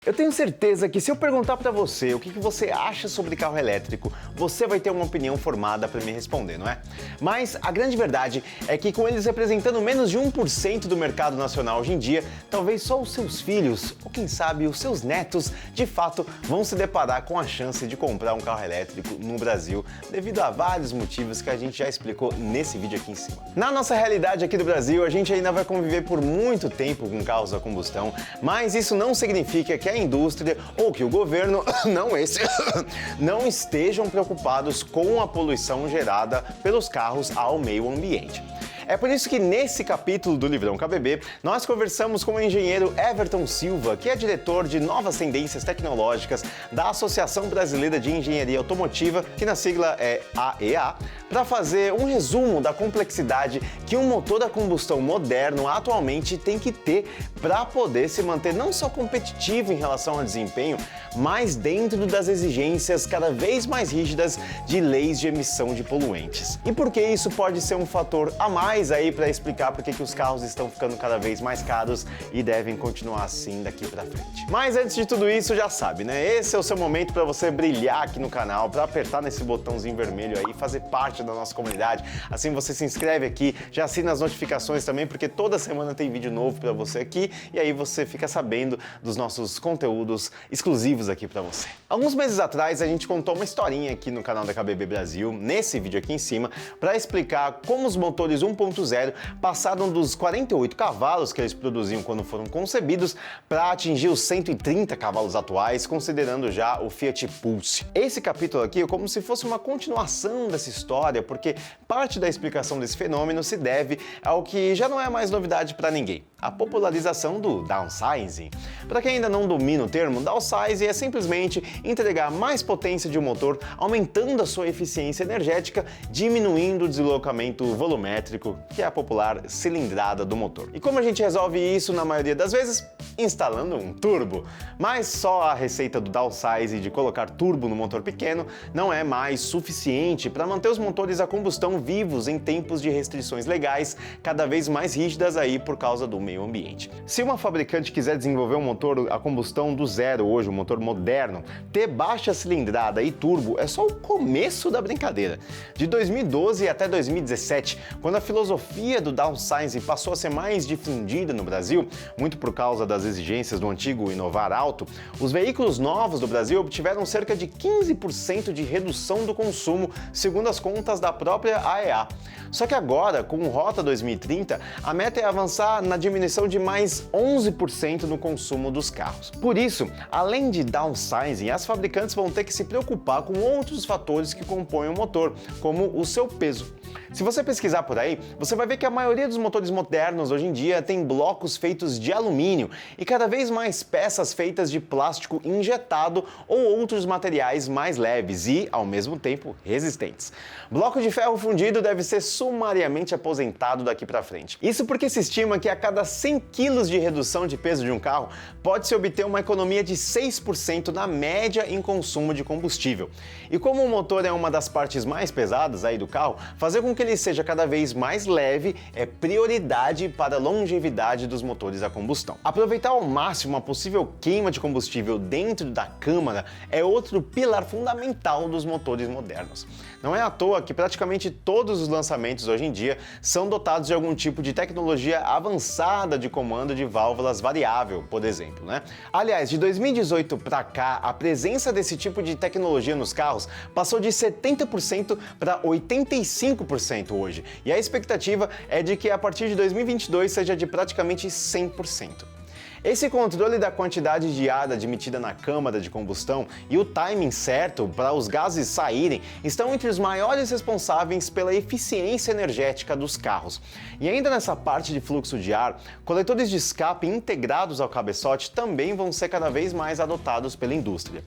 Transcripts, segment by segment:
Eu tenho certeza que se eu perguntar para você o que você acha sobre carro elétrico, você vai ter uma opinião formada para me responder, não é? Mas a grande verdade é que com eles representando menos de 1% do mercado nacional hoje em dia, talvez só os seus filhos, ou quem sabe os seus netos, de fato vão se deparar com a chance de comprar um carro elétrico no Brasil, devido a vários motivos que a gente já explicou nesse vídeo aqui em cima. Na nossa realidade aqui do Brasil, a gente ainda vai conviver por muito tempo com carros a combustão, mas isso não significa que a indústria ou que o governo, não estejam preocupados com a poluição gerada pelos carros ao meio ambiente. É por isso que nesse capítulo do Livrão KBB, nós conversamos com o engenheiro Everton Silva, que é diretor de Novas Tendências Tecnológicas da Associação Brasileira de Engenharia Automotiva, que na sigla é AEA, para fazer um resumo da complexidade que um motor a combustão moderno atualmente tem que ter para poder se manter não só competitivo em relação ao desempenho, mas dentro das exigências cada vez mais rígidas de leis de emissão de poluentes. E por que isso pode ser um fator a mais aí para explicar por que os carros estão ficando cada vez mais caros e devem continuar assim daqui para frente. Mas antes de tudo isso, já sabe, né? Esse é o seu momento para você brilhar aqui no canal, para apertar nesse botãozinho vermelho aí, fazer parte da nossa comunidade. Assim você se inscreve aqui, já assina as notificações também, porque toda semana tem vídeo novo para você aqui e aí você fica sabendo dos nossos conteúdos exclusivos aqui para você. Alguns meses atrás a gente contou uma historinha aqui no canal da KBB Brasil, nesse vídeo aqui em cima, para explicar como os motores 1.0 passaram dos 48 cavalos que eles produziam quando foram concebidos para atingir os 130 cavalos atuais, considerando já o Fiat Pulse. Esse capítulo aqui é como se fosse uma continuação dessa história, porque parte da explicação desse fenômeno se deve ao que já não é mais novidade para ninguém, a popularização do downsizing. Para quem ainda não domina o termo, downsizing é simplesmente entregar mais potência de um motor, aumentando a sua eficiência energética, diminuindo o deslocamento volumétrico, que é a popular cilindrada do motor. E como a gente resolve isso na maioria das vezes? Instalando um turbo. Mas só a receita do downsizing de colocar turbo no motor pequeno não é mais suficiente para manter os motores a combustão vivos em tempos de restrições legais cada vez mais rígidas aí por causa do meio ambiente. Se uma fabricante quiser desenvolver um motor a combustão do zero hoje, um motor moderno, ter baixa cilindrada e turbo é só o começo da brincadeira. De 2012 até 2017, quando a filosofia do downsizing passou a ser mais difundida no Brasil, muito por causa das exigências do antigo inovar alto, os veículos novos do Brasil obtiveram cerca de 15% de redução do consumo, segundo as contas da própria AEA. Só que agora, com o Rota 2030, a meta é avançar na diminuição de mais 11% no consumo dos carros. Por isso, além de downsizing, as fabricantes vão ter que se preocupar com outros fatores que compõem o motor, como o seu peso. Se você pesquisar por aí, você vai ver que a maioria dos motores modernos hoje em dia tem blocos feitos de alumínio e cada vez mais peças feitas de plástico injetado ou outros materiais mais leves e, ao mesmo tempo, resistentes. Bloco de ferro fundido deve ser sumariamente aposentado daqui para frente. Isso porque se estima que a cada 100 kg de redução de peso de um carro pode-se obter uma economia de 6% na média em consumo de combustível. E como o motor é uma das partes mais pesadas aí do carro, fazer com que ele seja cada vez mais leve é prioridade para a longevidade dos motores a combustão. Aproveitar ao máximo a possível queima de combustível dentro da câmara é outro pilar fundamental dos motores modernos. Não é à toa que praticamente todos os lançamentos hoje em dia são dotados de algum tipo de tecnologia avançada de comando de válvulas variável, por exemplo, né? Aliás, de 2018 para cá, a presença desse tipo de tecnologia nos carros passou de 70% para 85% hoje, e a expectativa é de que a partir de 2022 seja de praticamente 100%. Esse controle da quantidade de ar admitida na câmara de combustão e o timing certo para os gases saírem estão entre os maiores responsáveis pela eficiência energética dos carros. E ainda nessa parte de fluxo de ar, coletores de escape integrados ao cabeçote também vão ser cada vez mais adotados pela indústria.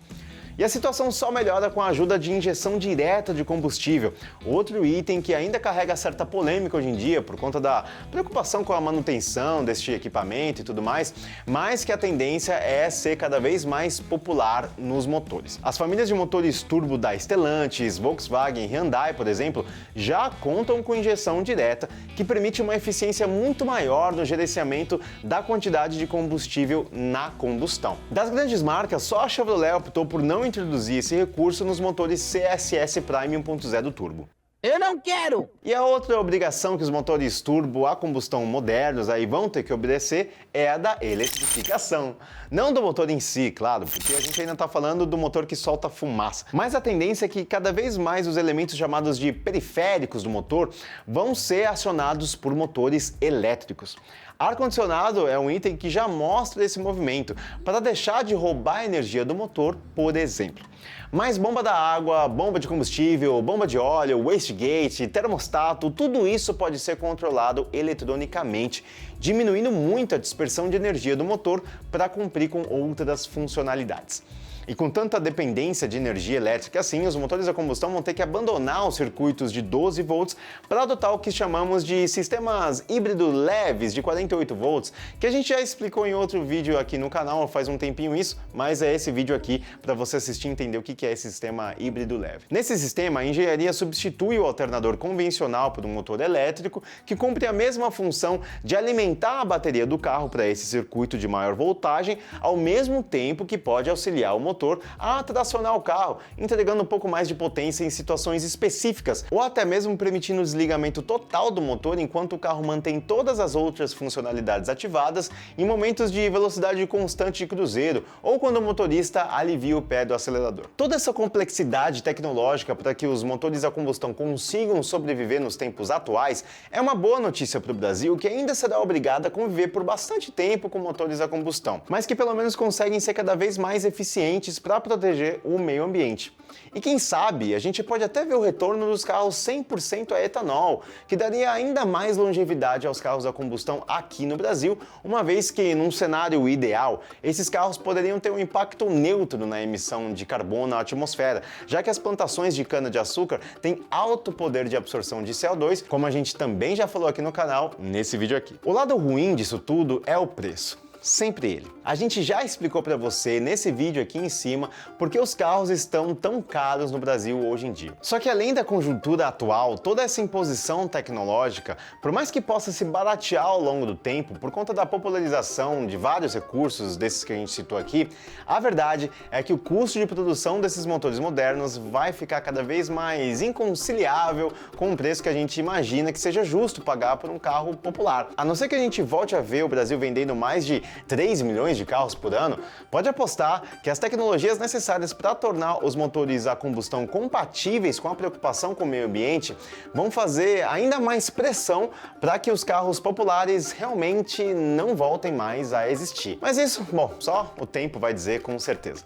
E a situação só melhora com a ajuda de injeção direta de combustível, outro item que ainda carrega certa polêmica hoje em dia por conta da preocupação com a manutenção deste equipamento e tudo mais, mas que a tendência é ser cada vez mais popular nos motores. As famílias de motores turbo da Stellantis, Volkswagen e Hyundai, por exemplo, já contam com injeção direta, que permite uma eficiência muito maior no gerenciamento da quantidade de combustível na combustão. Das grandes marcas, só a Chevrolet optou por não introduzir esse recurso nos motores CSS Prime 1.0 turbo. Eu não quero! E a outra obrigação que os motores turbo a combustão modernos aí vão ter que obedecer é a da eletrificação. Não do motor em si, claro, porque a gente ainda está falando do motor que solta fumaça. Mas a tendência é que cada vez mais os elementos chamados de periféricos do motor vão ser acionados por motores elétricos. Ar-condicionado é um item que já mostra esse movimento, para deixar de roubar a energia do motor, por exemplo. Mas bomba da água, bomba de combustível, bomba de óleo, wastegate, termostato, tudo isso pode ser controlado eletronicamente, diminuindo muito a dispersão de energia do motor para cumprir com outras funcionalidades. E com tanta dependência de energia elétrica assim, os motores a combustão vão ter que abandonar os circuitos de 12 volts para adotar o que chamamos de sistemas híbrido leves de 48 volts, que a gente já explicou em outro vídeo aqui no canal, faz um tempinho isso, mas é esse vídeo aqui para você assistir e entender o que é esse sistema híbrido leve. Nesse sistema, a engenharia substitui o alternador convencional por um motor elétrico que cumpre a mesma função de alimentar a bateria do carro para esse circuito de maior voltagem, ao mesmo tempo que pode auxiliar o motor a tracionar o carro, entregando um pouco mais de potência em situações específicas, ou até mesmo permitindo o desligamento total do motor enquanto o carro mantém todas as outras funcionalidades ativadas em momentos de velocidade constante de cruzeiro, ou quando o motorista alivia o pé do acelerador. Toda essa complexidade tecnológica para que os motores a combustão consigam sobreviver nos tempos atuais é uma boa notícia para o Brasil, que ainda será obrigado a conviver por bastante tempo com motores a combustão, mas que pelo menos conseguem ser cada vez mais eficientes para proteger o meio ambiente. E quem sabe, a gente pode até ver o retorno dos carros 100% a etanol, que daria ainda mais longevidade aos carros a combustão aqui no Brasil, uma vez que, num cenário ideal, esses carros poderiam ter um impacto neutro na emissão de carbono na atmosfera, já que as plantações de cana-de-açúcar têm alto poder de absorção de CO2, como a gente também já falou aqui no canal, nesse vídeo aqui. O lado ruim disso tudo é o preço. Sempre ele. A gente já explicou para você nesse vídeo aqui em cima porque os carros estão tão caros no Brasil hoje em dia. Só que além da conjuntura atual, toda essa imposição tecnológica, por mais que possa se baratear ao longo do tempo por conta da popularização de vários recursos desses que a gente citou aqui, a verdade é que o custo de produção desses motores modernos vai ficar cada vez mais inconciliável com o preço que a gente imagina que seja justo pagar por um carro popular. A não ser que a gente volte a ver o Brasil vendendo mais de 3 milhões de carros por ano, pode apostar que as tecnologias necessárias para tornar os motores a combustão compatíveis com a preocupação com o meio ambiente vão fazer ainda mais pressão para que os carros populares realmente não voltem mais a existir. Mas isso, bom, só o tempo vai dizer com certeza.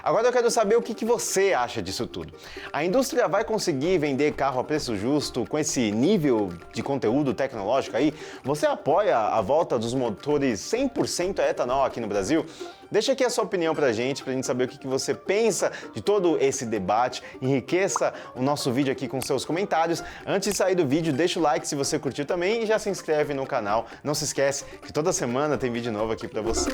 Agora eu quero saber o que você acha disso tudo. A indústria vai conseguir vender carro a preço justo com esse nível de conteúdo tecnológico aí? Você apoia a volta dos motores 100% a etanol aqui no Brasil? Deixa aqui a sua opinião pra gente saber o que você pensa de todo esse debate. Enriqueça o nosso vídeo aqui com seus comentários. Antes de sair do vídeo, deixa o like se você curtiu também e já se inscreve no canal. Não se esquece que toda semana tem vídeo novo aqui pra você.